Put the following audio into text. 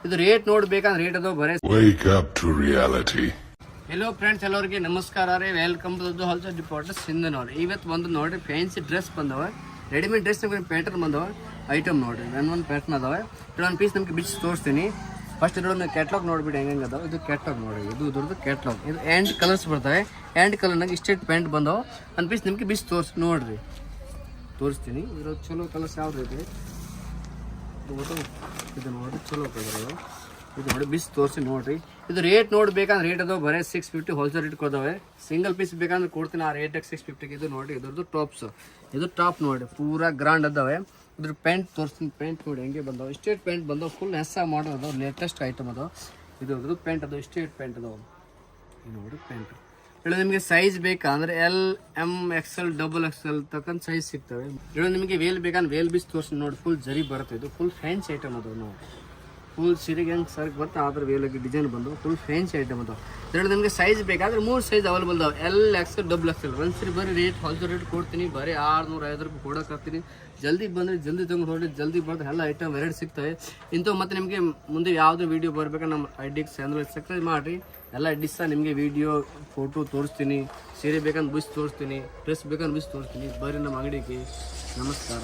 ಇದು ರೇಟ್ ನೋಡ್ಬೇಕಂದ್ರೆ ರೇಟ್ ಅದು ಬರೇ Wake up to reality. Hello friends, ಎಲ್ಲರಿಗೆ ನಮಸ್ಕಾರ ರೀ. ವೆಲ್ಕಮ್ ಟು ಹೊಲ್ಸೇಲ್ ಡಿಪಾರ್ಟರ್ ಸಿಂಧನೂರು. ಇವತ್ತು ಬಂದು ನೋಡ್ರಿ ಫ್ಯಾನ್ಸಿ ಡ್ರೆಸ್ ಬಂದವ, ರೆಡಿಮೇಡ್ ಡ್ರೆಸ್ ನಮಗೆ ಪ್ಯಾಟರ್ನ್ ಬಂದವ, ಐಟಮ್ ನೋಡ್ರಿ ಒಂದು ಪ್ಯಾಟರ್ನ್ ಅದಾವೆ. ಒಂದು ಪೀಸ್ ನಮಗೆ ಬಿಚ್ಚಿ ತೋರಿಸ್ತೀನಿ. ಫಸ್ಟ್ ಇದೊಂದು ಕ್ಯಾಟ್ಲಾಗ್ ನೋಡ್ಬಿಡಿ ಹೆಂಗೆ ಅದಾವ. ಇದು ಕ್ಯಾಟ್ಲಾಗ್ ನೋಡಿ, ಇದು ಇದ್ರದ್ದು ಕ್ಯಾಟ್ಲಾಗ್. ಇದು ಆ್ಯಂಡ್ ಕಲರ್ಸ್ ಬರ್ತವೆ. ಆ್ಯಂಡ್ ಕಲರ್ನಾಗ ಇಷ್ಟೇಟ್ ಪ್ಯಾಂಟ್ ಬಂದವ. ಒಂದು ಪೀಸ್ ನಿಮಗೆ ಬಿಚ್ಚಿ ನೋಡ್ರಿ ತೋರಿಸ್ತೀನಿ. ಇದ್ರದ್ದು ಚಲೋ ಕಲರ್ಸ್ ಯಾವ್ದು ಐತೆ ಇದು ನೋಡಿ, ಚಲೋ ಕಲರ್ ಅದಾವೆ. ಇದು ನೋಡಿ ಬಿಸ್ ತೋರಿಸಿ ನೋಡ್ರಿ. ಇದು ರೇಟ್ ನೋಡ್ಬೇಕಂದ್ರೆ ರೇಟ್ ಅದಾವೆ ಬರೀ 650 ಹೋಲ್ಸೇಲ್ ರೇಟ್ ಕೊಡವೆ. ಸಿಂಗಲ್ ಪೀಸ್ ಬೇಕಂದ್ರೆ ಕೊಡ್ತೀನಿ ಆ ರೇಟಾಗಿ 650. ಇದು ನೋಡಿ, ಇದ್ರದ್ದು ಟಾಪ್ಸ್, ಇದು ಟಾಪ್ ನೋಡಿ ಪೂರಾ ಗ್ರಾಂಡ್ ಅದಾವೆ. ಇದ್ರ ಪ್ಯಾಂಟ್ ತೋರಿಸ್ತೀನಿ. ಪ್ಯಾಂಟ್ ನೋಡಿ ಹೆಂಗೆ ಬಂದವು, ಸ್ಟೇಟ್ ಪ್ಯಾಂಟ್ ಬಂದವು, ಫುಲ್ ಹೆಸ ಮಾಡೋದು ಲೇಟೆಸ್ಟ್ ಐಟಮ್ ಅದಾವೆ. ಇದು ಅದ್ರದ್ದು ಪ್ಯಾಂಟ್ ಅದಾವೆ, ಸ್ಟೇಟ್ ಪ್ಯಾಂಟ್ ಅದಾವೆ. ನೋಡಿ ಪ್ಯಾಂಟ್ ಹೇಳೋ ನಿಮಗೆ ಸೈಜ್ ಬೇಕಂದ್ರೆ ಎಲ್ ಎಮ್ XL XXL ತಕ್ಕಂತ ಸೈಜ್ ಸಿಗ್ತವೆ. ಹೇಳೋ ನಿಮಗೆ ವೇಲ್ ಬೇಕಂದ್ರೆ ವೇಲ್ ಬೀಸ್ ತೋರಿಸಿ ನೋಡಿ. ಫುಲ್ ಜರಿ ಬರುತ್ತೆ. ಇದು ಫುಲ್ ಫ್ಯಾನ್ಸಿ ಐಟಮ್ ಅದಾವೆ. ನಾವು ಫುಲ್ ಸೀರೆಗೆ ಹೆಂಗೆ ಸರ್ಕ್ ಬರುತ್ತೆ ಆದ್ರೆ ವೇಲಾಗಿ ಡಿಸೈನ್ ಬಂದು ಫುಲ್ ಫ್ಯಾನ್ಸಿ ಐಟಮ್ ಅದಾವೆ. ಹೇಳಿ ನಿಮಗೆ ಸೈಜ್ ಬೇಕಾದ್ರೆ 3 ಸೈಜ್ ಅವೈಲೇಬಲ್ ಅದಾವೆ, ಎಲ್ XL XXL. ಒಂದ್ಸರಿ ಬರೀ ರೇಟ್ ಹೋಲ್ಸೇಲ್ ರೇಟ್ ಕೊಡ್ತೀನಿ, ಬರೀ 650 ರೂಪಾಯಿ ಕೊಡೋಕ್ಕಾಗ್ತೀನಿ. ಜಲ್ದಿ ಬಂದರೆ ಜಲ್ದಿ ತೊಗೊಂಡು ಹೊರಡಿ, ಜಲ್ದಿ ಬಂದ್ರೆ ಎಲ್ಲ ಐಟಮ್ ವೆರೈಟಿ ಸಿಗ್ತವೆ ಇಂಥವು. ಮತ್ತು ನಿಮಗೆ ಮುಂದೆ ಯಾವುದೇ ವೀಡಿಯೋ ಬರ್ಬೇಕಾದ್ರೆ ನಮ್ಮ ಐಡಿಗೆ ಚಾನಲ್ ಸಬ್ಸ್ಕ್ರೈಬ್ ಮಾಡಿರಿ. ಎಲ್ಲ ಡಿಸ್ ನಿಮಗೆ ವೀಡಿಯೋ ಫೋಟೋ ತೋರಿಸ್ತೀನಿ. ಸೀರೆ ಬೇಕಂದ್ರೆ ಬಿಸಿ ತೋರಿಸ್ತೀನಿ, ಡ್ರೆಸ್ ಬೇಕಂದ್ರೆ ಬಿಸಿ ತೋರಿಸ್ತೀನಿ. ಬರ್ರಿ ನಮ್ಮ ಅಂಗಡಿಗೆ. ನಮಸ್ಕಾರ.